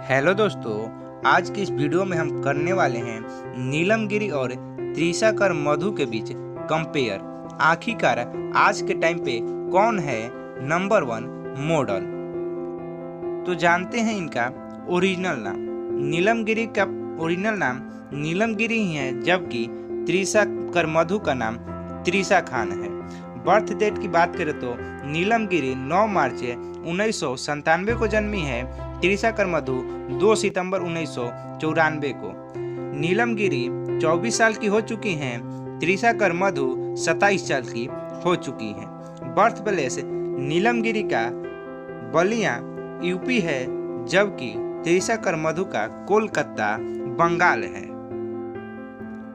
Hello दोस्तों, आज की इस वीडियो में हम करने वाले हैं नीलमगिरी और त्रिशाकर मधु के बीच कंपेयर। आखिरकार आज के टाइम पे कौन है नंबर 1 मॉडल। तो जानते हैं इनका ओरिजिनल नाम। नीलमगिरी का ओरिजिनल नाम नीलमगिरी ही है, जबकि त्रिशाकर मधु का नाम त्रिशा खान है। बर्थ डेट की बात करें तो नीलमगिरी 9 मार्च 1997 को जन्मी है। त्रिशाकर मधु 2 सितंबर 1994 को। नीलमगिरी 24 साल की हो चुकी हैं। त्रिशाकर मधु 27 साल की हो चुकी हैं। बर्थ प्लेस नीलमगिरी का बलिया यूपी है, जबकि त्रिशाकर मधु का कोलकाता बंगाल है।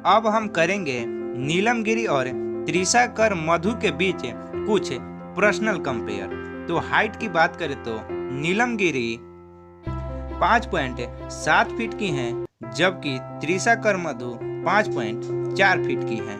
अब हम करेंगे नीलमगिरी और त्रिशाकर मधु के बीच कुछ पर्सनल कंपेयर। तो हाइट की बात करें तो नीलमगिरी 5.7 फीट की हैं, जबकि त्रिशाकर मधु 5.4 फीट की हैं।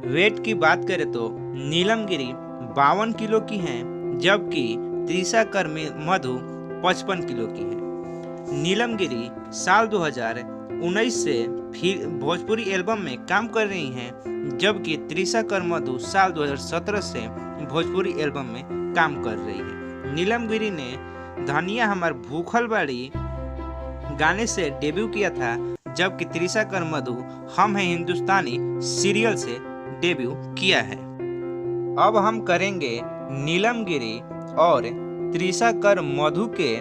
वेट की बात करें तो नीलमगिरी 52 किलो की हैं, जबकि त्रिशाकर मधु 55 किलो की है। नीलमगिरी साल 2019 से फिर भोजपुरी एल्बम में काम कर रही हैं, जबकि त्रिशाकर मधु साल 2017 से भोजपुरी एल्बम में काम कर रही है। नीलमगिरी ने धनिया हमार भूखल बाड़ी गाने से डेब्यू किया था, जबकि त्रिशाकर मधु हम हैं हिंदुस्तानी सीरियल से डेब्यू किया है। अब हम करेंगे नीलमगिरी और त्रिशाकर मधु के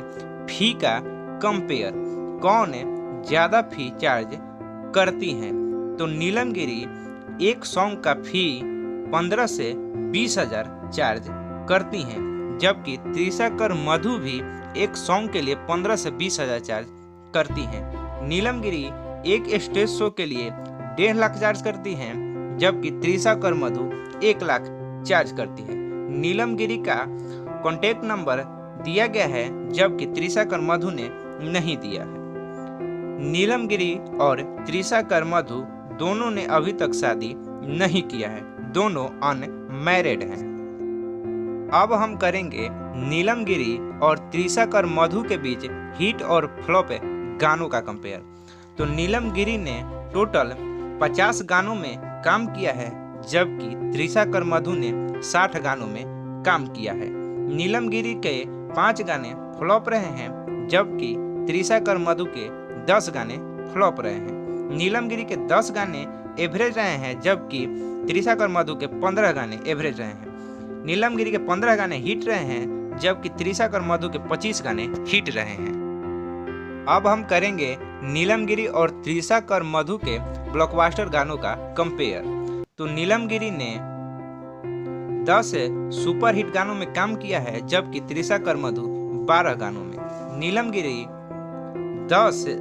फी का कंपेयर। कौन ज्यादा फी चार्ज करती हैं। तो नीलमगिरी एक सॉन्ग का फी 15 से 20 हजार चार्ज करती हैं, जबकि त्रिशाकर मधु भी एक सॉन्ग के लिए 15 से 20 हजार चार्ज करती हैं। नीलमगिरी एक स्टेज शो के लिए 1.5 लाख चार्ज करती हैं, जबकि त्रिशाकर मधु 1 लाख चार्ज करती है। नीलमगिरी का कॉन्टेक्ट नंबर दिया गया है, जबकि त्रिशाकर मधु ने नहीं दिया है। नीलमगिरी और त्रिशाकर मधु दोनों ने अभी तक शादी नहीं किया है, दोनों अनमैरिड हैं। अब हम करेंगे नीलमगिरी और त्रिशाकर मधु के बीच हिट और फ्लॉप गानों का कंपेयर। तो नीलमगिरी ने टोटल 50 गानों में काम किया है, जबकि त्रिशाकर मधु ने 60 गानों में काम किया है। नीलमगिरी के 5 गाने फ्लॉप रहे हैं, जबकि त्रिशाकर मधु के 10 गाने फ्लॉप रहे हैं। नीलमगिरी के 10 गाने एवरेज रहे हैं, जबकि त्रिशाकर मधु के 15 गाने एवरेज रहे हैं। नीलमगिरी के 15 गाने हिट रहे हैं, जबकि त्रिशाकर मधु के 25 गाने हिट रहे हैं। अब हम करेंगे नीलमगिरी और त्रिशाकर मधु के ब्लॉकबस्टर गानों का कंपेयर। तो नीलमगिरी ने 10 सुपर हिट गानों में काम किया है, जबकि त्रिशाकर मधु 12 गानों में। नीलमगिरी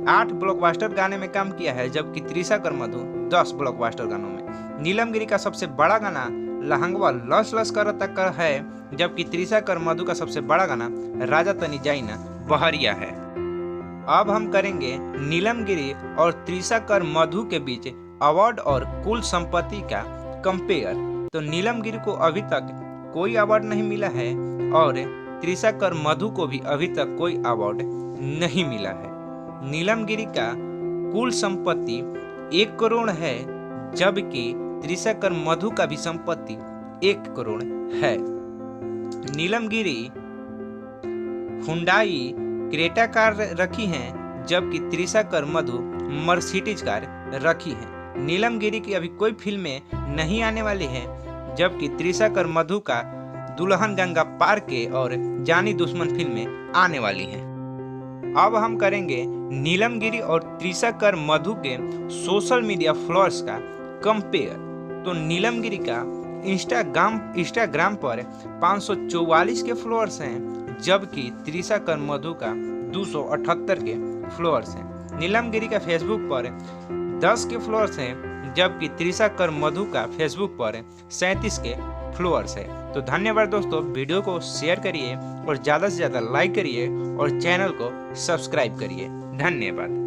8 ब्लॉकबस्टर गाने में काम किया है, जबकि त्रिशाकर मधु 10 ब्लॉकबस्टर गानों में। नीलमगिरी का सबसे बड़ा गाना लहंगवा लस लस करता है, जबकि त्रिशाकर मधु का सबसे बड़ा गाना राजा तनी जाइना बहरिया है। अब हम करेंगे नीलमगिरी और त्रिशाकर मधु के बीच अवार्ड और कुल संपत्ति का कंपेयर। तो नीलमगिरी को अभी तक कोई अवार्ड नहीं मिला है, और त्रिशाकर मधु को भी अभी तक कोई अवार्ड नहीं मिला है। नीलमगिरी का कुल संपत्ति 1 करोड़ है, जबकि त्रिशाकर मधु का भी संपत्ति 1 करोड़ है। नीलमगिरी हुंडई क्रेटा कार रखी हैं, जबकि त्रिशाकर मधु मर्सिडीज कार रखी है। नीलमगिरी की अभी कोई फिल्में नहीं आने वाली हैं, जबकि त्रिशाकर मधु का दुल्हन गंगा पार के और जानी दुश्मन फिल्में आने वाली हैं। अब हम करेंगे नीलमगिरी और त्रिशाकर मधु के सोशल मीडिया फॉलोअर्स का कंपेयर। तो नीलमगिरी का इंस्टाग्राम पर 544 के फॉलोअर्स हैं, जबकि त्रिशाकर मधु का 278 के फॉलोअर्स हैं। नीलमगिरी का फेसबुक पर 10 के फॉलोअर्स हैं, जबकि त्रिशाकर मधु का फेसबुक पर 37 के फॉलोअर्स है। तो धन्यवाद दोस्तों, वीडियो को शेयर करिए और ज़्यादा से ज़्यादा लाइक करिए और चैनल को सब्सक्राइब करिए। धन्यवाद।